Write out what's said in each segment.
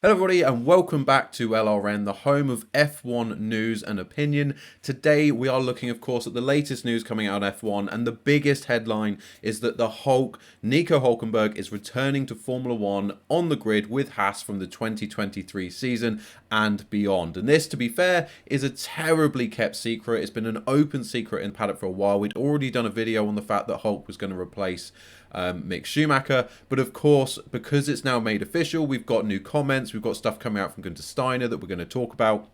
Hello everybody and welcome back to LRN, the home of F1 news and opinion. Today we are looking of course at the latest news coming out of F1, and the biggest headline is that the Hulk, Nico Hulkenberg, is returning to Formula 1 on the grid with Haas from the 2023 season and beyond. And this, to be fair, is a terribly kept secret. It's been an open secret in paddock for a while. We'd already done a video on the fact that Hulk was going to replace Mick Schumacher, but of course, because it's now made official, we've got new comments, we've got stuff coming out from Guenther Steiner that we're going to talk about,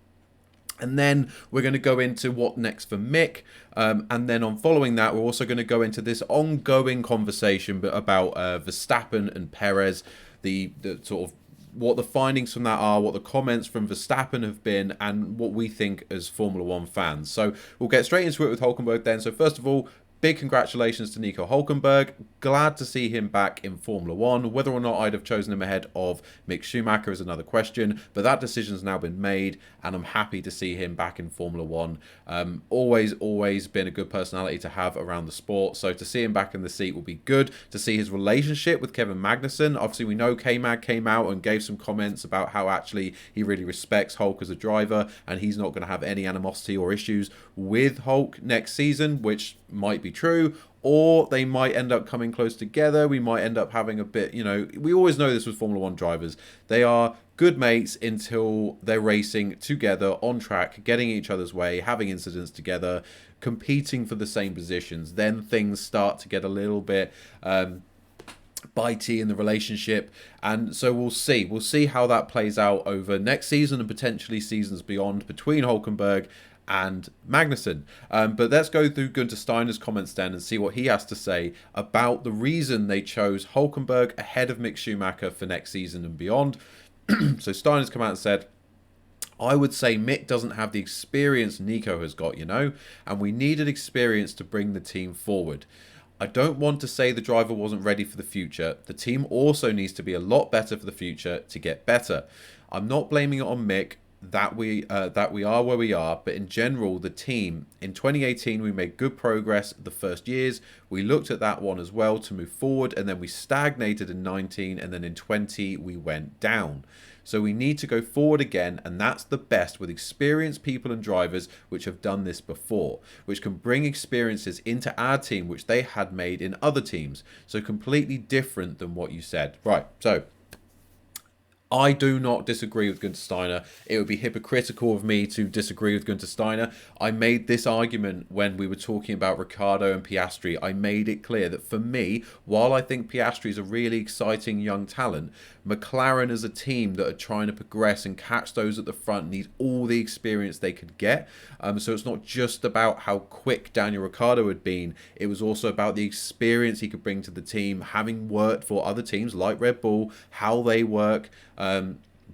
and then we're going to go into what next for Mick, and then on following that, we're also going to go into this ongoing conversation about Verstappen and Perez, the sort of what the findings from that are, what the comments from Verstappen have been, and what we think as Formula 1 fans. So we'll get straight into it with Hulkenberg then. So first of all, big congratulations to Nico Hulkenberg. Glad to see him back in Formula 1. Whether or not I'd have chosen him ahead of Mick Schumacher is another question, but that decision's now been made, and I'm happy to see him back in Formula 1. Always been a good personality to have around the sport, so to see him back in the seat will be good. To see his relationship with Kevin Magnussen. Obviously, we know K-Mag came out and gave some comments about how actually he really respects Hulk as a driver, and he's not going to have any animosity or issues with Hulk next season, which might be true, or they might end up coming close together. We might end up having a bit, we always know this with Formula 1 drivers. They are good mates until they're racing together on track, getting each other's way, having incidents together, competing for the same positions. Then things start to get a little bit bitey in the relationship, and so we'll see how that plays out over next season and potentially seasons beyond between Hulkenberg and Magnussen. But let's go through Guenther Steiner's comments then and see what he has to say about the reason they chose Hulkenberg ahead of Mick Schumacher for next season and beyond. So Steiner's come out and said, I would say Mick doesn't have the experience Nico has got, and we needed experience to bring the team forward. I don't want to say the driver wasn't ready for the future. The team also needs to be a lot better for the future to get better. I'm not blaming it on Mick that we are where we are, but in general, the team in 2018 we made good progress the first years. We looked at that one as well to move forward, and then we stagnated in 19, and then in 20 we went down. So we need to go forward again, and that's the best with experienced people and drivers which have done this before, which can bring experiences into our team which they had made in other teams. So completely different than what you said. Right, so I do not disagree with Guenther Steiner. It would be hypocritical of me to disagree with Guenther Steiner. I made this argument when we were talking about Ricciardo and Piastri. I made it clear that for me, while I think Piastri is a really exciting young talent, McLaren as a team that are trying to progress and catch those at the front need all the experience they could get. So it's not just about how quick Daniel Ricciardo had been. It was also about the experience he could bring to the team, having worked for other teams like Red Bull, how they work,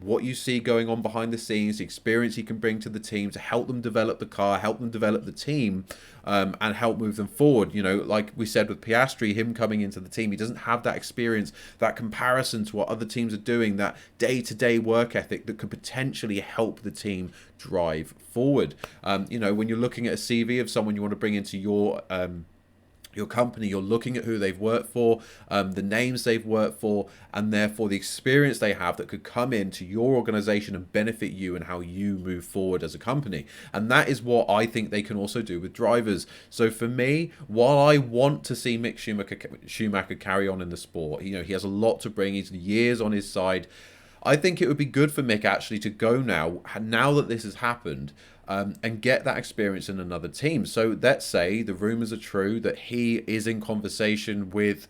what you see going on behind the scenes, the experience he can bring to the team to help them develop the car, help them develop the team, and help move them forward. Like we said with Piastri, him coming into the team, he doesn't have that experience, that comparison to what other teams are doing, that day-to-day work ethic that could potentially help the team drive forward. When you're looking at a CV of someone you want to bring into your company, you're looking at who they've worked for, the names they've worked for, and therefore the experience they have that could come into your organization and benefit you and how you move forward as a company. And that is what I think they can also do with drivers. So for me, while I want to see Mick Schumacher carry on in the sport, he has a lot to bring, he's years on his side. I think it would be good for Mick actually to go now that this has happened, and get that experience in another team. So let's say the rumours are true that he is in conversation with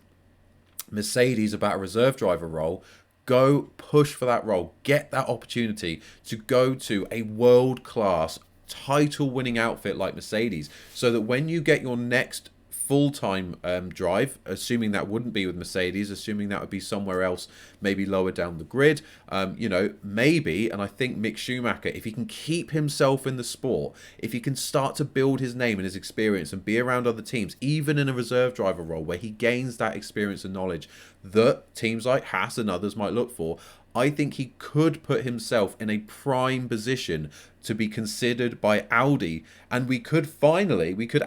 Mercedes about a reserve driver role. Go push for that role. Get that opportunity to go to a world-class title-winning outfit like Mercedes, so that when you get your next full-time drive, assuming that wouldn't be with Mercedes, assuming that would be somewhere else, maybe lower down the grid, maybe, and I think Mick Schumacher, if he can keep himself in the sport, if he can start to build his name and his experience and be around other teams, even in a reserve driver role where he gains that experience and knowledge that teams like Haas and others might look for, I think he could put himself in a prime position to be considered by Audi. And we could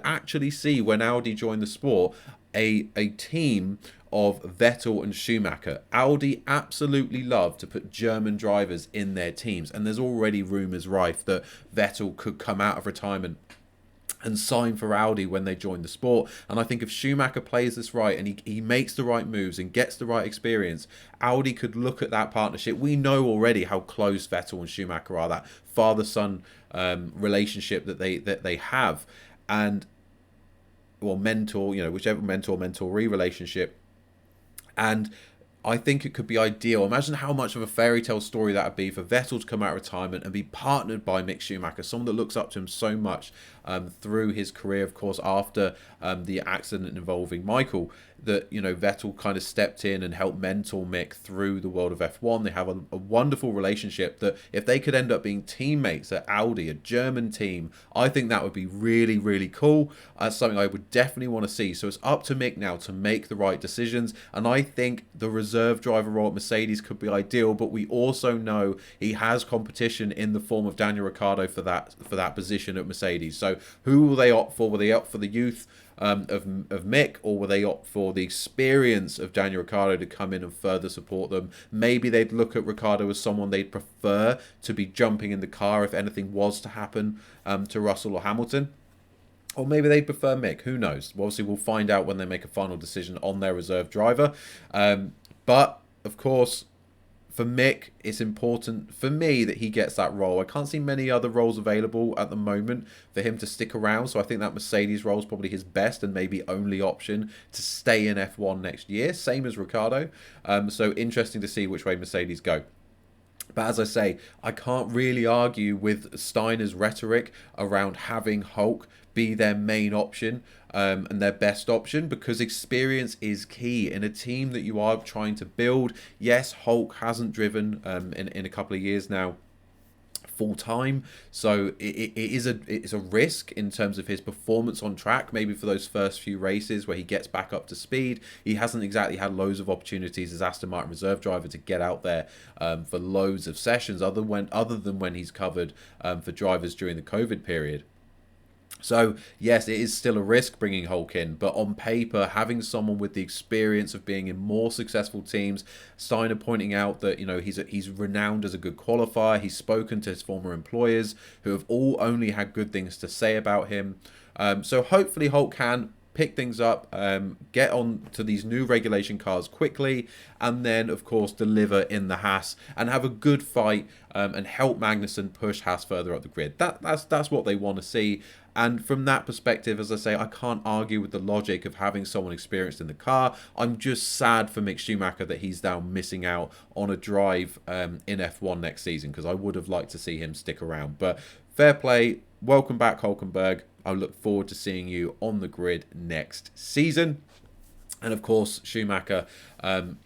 actually see, when Audi joined the sport, a team of Vettel and Schumacher. Audi absolutely love to put German drivers in their teams, and there's already rumours rife that Vettel could come out of retirement and sign for Audi when they join the sport. And I think if Schumacher plays this right and he makes the right moves and gets the right experience, Audi could look at that partnership. We know already how close Vettel and Schumacher are, that father-son relationship that they have, and or mentor, whichever mentor-mentoree relationship. And I think it could be ideal. Imagine how much of a fairy tale story that would be for Vettel to come out of retirement and be partnered by Mick Schumacher, someone that looks up to him so much through his career, of course, after the accident involving Michael, that, Vettel kind of stepped in and helped mentor Mick through the world of F1. They have a wonderful relationship that if they could end up being teammates at Audi, a German team, I think that would be really, really cool. That's something I would definitely want to see. So it's up to Mick now to make the right decisions. And I think the reserve driver role at Mercedes could be ideal, but we also know he has competition in the form of Daniel Ricciardo for that position at Mercedes. So who will they opt for? Will they opt for the youth of Mick, or will they opt for the experience of Daniel Ricciardo to come in and further support them? Maybe they'd look at Ricciardo as someone they'd prefer to be jumping in the car if anything was to happen to Russell or Hamilton. Or maybe they'd prefer Mick. Who knows? Well, obviously, we'll find out when they make a final decision on their reserve driver. But, of course, for Mick, it's important for me that he gets that role. I can't see many other roles available at the moment for him to stick around. So I think that Mercedes role is probably his best and maybe only option to stay in F1 next year. Same as Ricciardo. So interesting to see which way Mercedes go. But as I say, I can't really argue with Steiner's rhetoric around having Hulk be their main option and their best option, because experience is key in a team that you are trying to build. Yes, Hulk hasn't driven in a couple of years now full time, so it's a risk in terms of his performance on track. Maybe for those first few races where he gets back up to speed, he hasn't exactly had loads of opportunities as Aston Martin reserve driver to get out there for loads of sessions, other than when he's covered for drivers during the COVID period. So, yes, it is still a risk bringing Hulk in, but on paper, having someone with the experience of being in more successful teams, Steiner pointing out that, he's renowned as a good qualifier. He's spoken to his former employers who have all only had good things to say about him. So hopefully Hulk can pick things up, get on to these new regulation cars quickly, and then, of course, deliver in the Haas and have a good fight and help Magnussen push Haas further up the grid. That's what they want to see. And from that perspective, as I say, I can't argue with the logic of having someone experienced in the car. I'm just sad for Mick Schumacher that he's now missing out on a drive in F1 next season, because I would have liked to see him stick around. But fair play. Welcome back, Hulkenberg. I look forward to seeing you on the grid next season. And of course, Schumacher,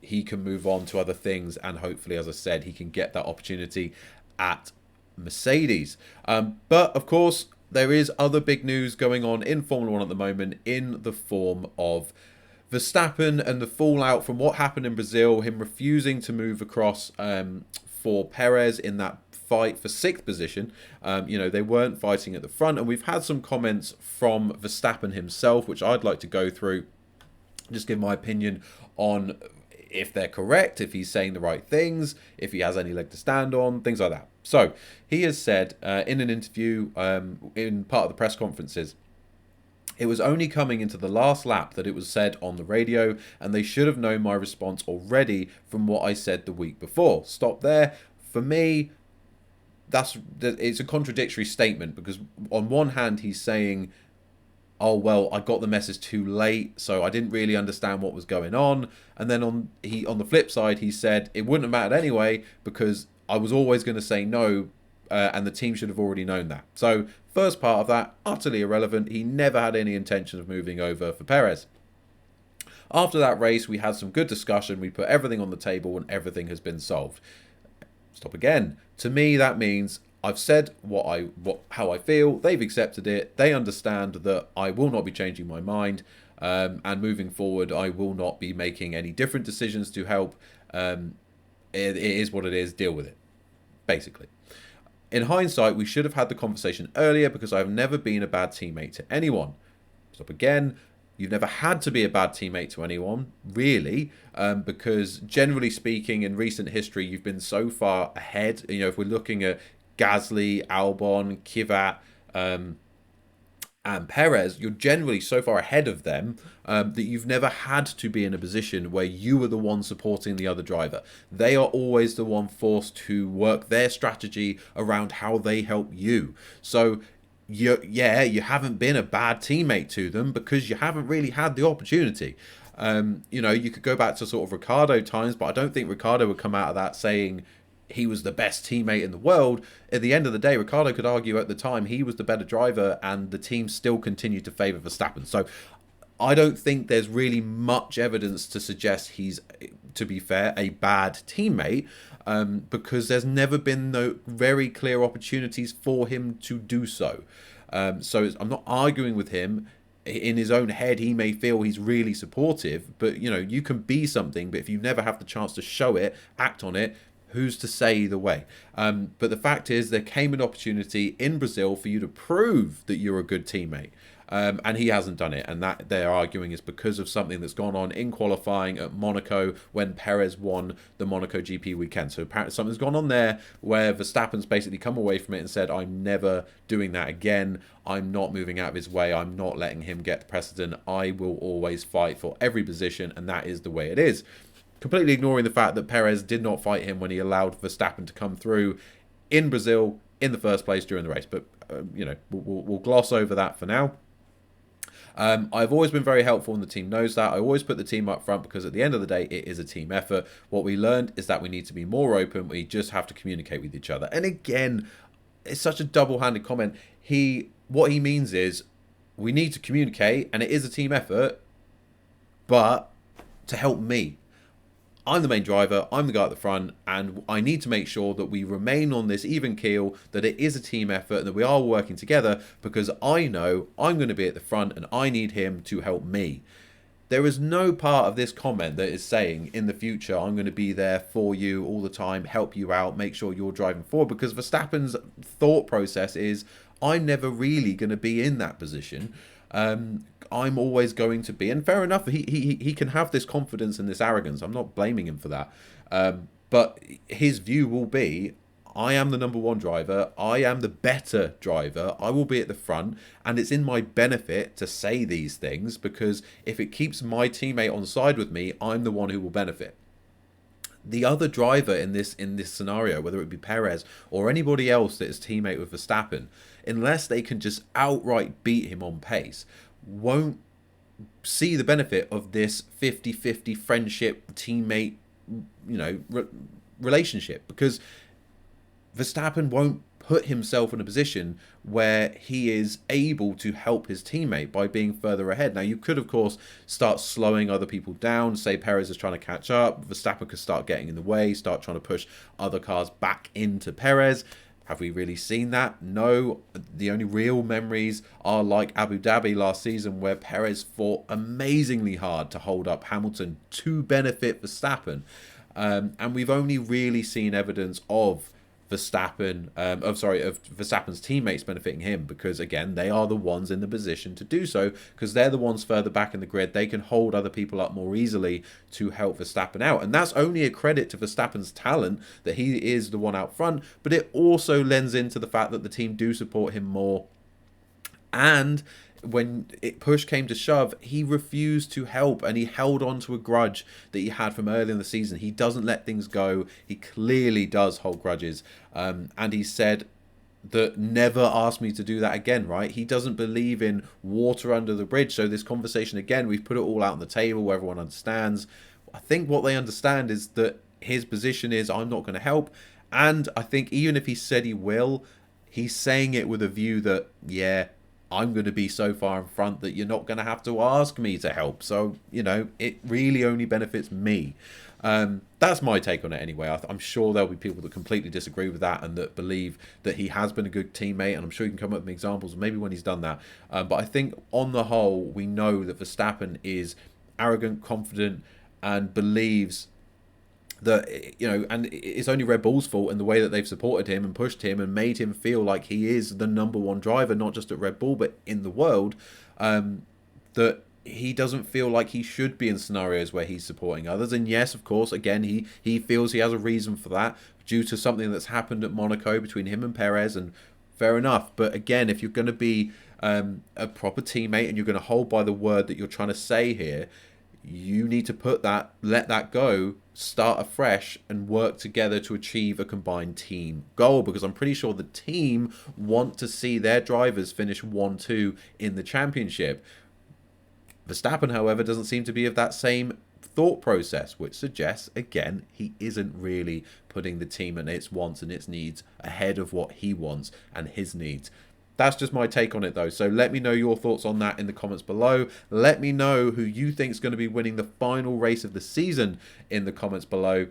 he can move on to other things, and hopefully, as I said, he can get that opportunity at Mercedes. But of course, there is other big news going on in Formula 1 at the moment in the form of Verstappen and the fallout from what happened in Brazil, him refusing to move across for Perez in that fight for 6th position. They weren't fighting at the front, and we've had some comments from Verstappen himself, which I'd like to go through, just give my opinion on if they're correct, if he's saying the right things, if he has any leg to stand on, things like that. So he has said in an interview in part of the press conferences, it was only coming into the last lap that it was said on the radio, and they should have known my response already from what I said the week before. Stop there. For me, it's a contradictory statement, because on one hand he's saying, oh, well, I got the message too late, so I didn't really understand what was going on. And then on the flip side, he said it wouldn't have mattered anyway, because I was always going to say no, and the team should have already known that. So first part of that, utterly irrelevant. He never had any intention of moving over for Perez. After that race, we had some good discussion. We put everything on the table, and everything has been solved. Stop again. To me, that means I've said how I feel. They've accepted it. They understand that I will not be changing my mind. And moving forward, I will not be making any different decisions to help. It is what it is. Deal with it, basically. In hindsight, we should have had the conversation earlier, because I've never been a bad teammate to anyone. Stop again. You've never had to be a bad teammate to anyone, really, because generally speaking, in recent history, you've been so far ahead. If we're looking at Gasly, Albon, Kvyat, and Perez, you're generally so far ahead of them that you've never had to be in a position where you were the one supporting the other driver. They are always the one forced to work their strategy around how they help you. So you haven't been a bad teammate to them because you haven't really had the opportunity. You could go back to sort of Ricciardo times, but I don't think Ricciardo would come out of that saying he was the best teammate in the world. At the end of the day, Ricciardo could argue at the time he was the better driver, and the team still continued to favour Verstappen. So I don't think there's really much evidence to suggest he's, to be fair, a bad teammate, because there's never been no very clear opportunities for him to do so. So I'm not arguing with him. In his own head, he may feel he's really supportive, but you can be something, but if you never have the chance to show it, act on it, who's to say either way? But the fact is, there came an opportunity in Brazil for you to prove that you're a good teammate. And he hasn't done it. And that they're arguing is because of something that's gone on in qualifying at Monaco when Perez won the Monaco GP weekend. So apparently something's gone on there where Verstappen's basically come away from it and said, I'm never doing that again. I'm not moving out of his way. I'm not letting him get the precedent. I will always fight for every position. And that is the way it is. Completely ignoring the fact that Perez did not fight him when he allowed Verstappen to come through in Brazil in the first place during the race. But, we'll gloss over that for now. I've always been very helpful, and the team knows that. I always put the team up front because at the end of the day, it is a team effort. What we learned is that we need to be more open. We just have to communicate with each other. And again, it's such a double-handed comment. What he means is we need to communicate, and it is a team effort, but to help me. I'm the main driver, I'm the guy at the front, and I need to make sure that we remain on this even keel, that it is a team effort, and that we are working together, because I know I'm going to be at the front, and I need him to help me. There is no part of this comment that is saying, in the future, I'm going to be there for you all the time, help you out, make sure you're driving forward, because Verstappen's thought process is, I'm never really going to be in that position. I'm always going to be, and fair enough, he can have this confidence and this arrogance. I'm not blaming him for that. But his view will be, I am the number one driver. I am the better driver. I will be at the front, and it's in my benefit to say these things, because if it keeps my teammate on side with me, I'm the one who will benefit. The other driver in this scenario, whether it be Perez or anybody else that is teammate with Verstappen, unless they can just outright beat him on pace, won't see the benefit of this 50-50 friendship, teammate, relationship, because Verstappen won't put himself in a position where he is able to help his teammate by being further ahead. Now, you could, of course, start slowing other people down. Say Perez is trying to catch up. Verstappen could start getting in the way, start trying to push other cars back into Perez. Have we really seen that? No. The only real memories are like Abu Dhabi last season, where Perez fought amazingly hard to hold up Hamilton to benefit Verstappen. And we've only really seen evidence of Verstappen's teammates benefiting him, because again, they are the ones in the position to do so, because they're the ones further back in the grid. They can hold other people up more easily to help Verstappen out, and that's only a credit to Verstappen's talent that he is the one out front, but it also lends into the fact that the team do support him more. And when push came to shove, he refused to help, and he held on to a grudge that he had from earlier in the season. He doesn't let things go. He clearly does hold grudges. And he said that never ask me to do that again, right? He doesn't believe in water under the bridge. So this conversation, again, we've put it all out on the table where everyone understands. I think what they understand is that his position is, I'm not going to help. And I think even if he said he will, he's saying it with a view that, yeah, I'm going to be so far in front that you're not going to have to ask me to help. So, it really only benefits me. That's my take on it anyway. I'm sure there'll be people that completely disagree with that and that believe that he has been a good teammate. And I'm sure you can come up with examples maybe when he's done that. But I think on the whole, we know that Verstappen is arrogant, confident, and believes that, and it's only Red Bull's fault in the way that they've supported him and pushed him and made him feel like he is the number one driver, not just at Red Bull, but in the world, that he doesn't feel like he should be in scenarios where he's supporting others. And yes, of course, again, he feels he has a reason for that due to something that's happened at Monaco between him and Perez, and fair enough. But again, if you're going to be a proper teammate and you're going to hold by the word that you're trying to say here, you need to let that go, start afresh, and work together to achieve a combined team goal. Because I'm pretty sure the team want to see their drivers finish 1-2 in the championship. Verstappen, however, doesn't seem to be of that same thought process, which suggests, again, he isn't really putting the team and its wants and its needs ahead of what he wants and his needs. That's just my take on it, though. So let me know your thoughts on that in the comments below. Let me know who you think is going to be winning the final race of the season in the comments below.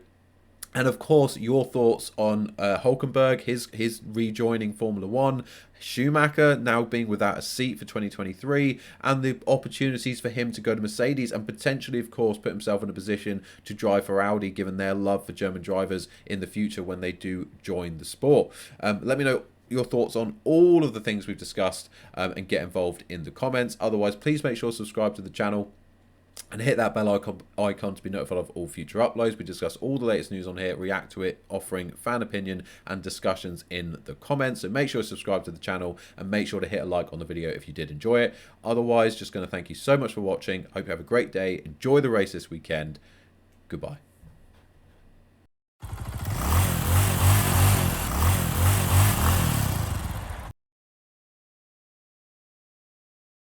And of course, your thoughts on Hulkenberg, his rejoining Formula One, Schumacher now being without a seat for 2023, and the opportunities for him to go to Mercedes and potentially, of course, put himself in a position to drive for Audi, given their love for German drivers in the future when they do join the sport. Let me know your thoughts on all of the things we've discussed and get involved in the comments. Otherwise, please make sure to subscribe to the channel and hit that bell icon to be notified of all future uploads. We discuss all the latest news on here, react to it, offering fan opinion and discussions in the comments. So make sure to subscribe to the channel and make sure to hit a like on the video if you did enjoy it. Otherwise, just going to thank you so much for watching. Hope you have a great day. Enjoy the race this weekend. Goodbye.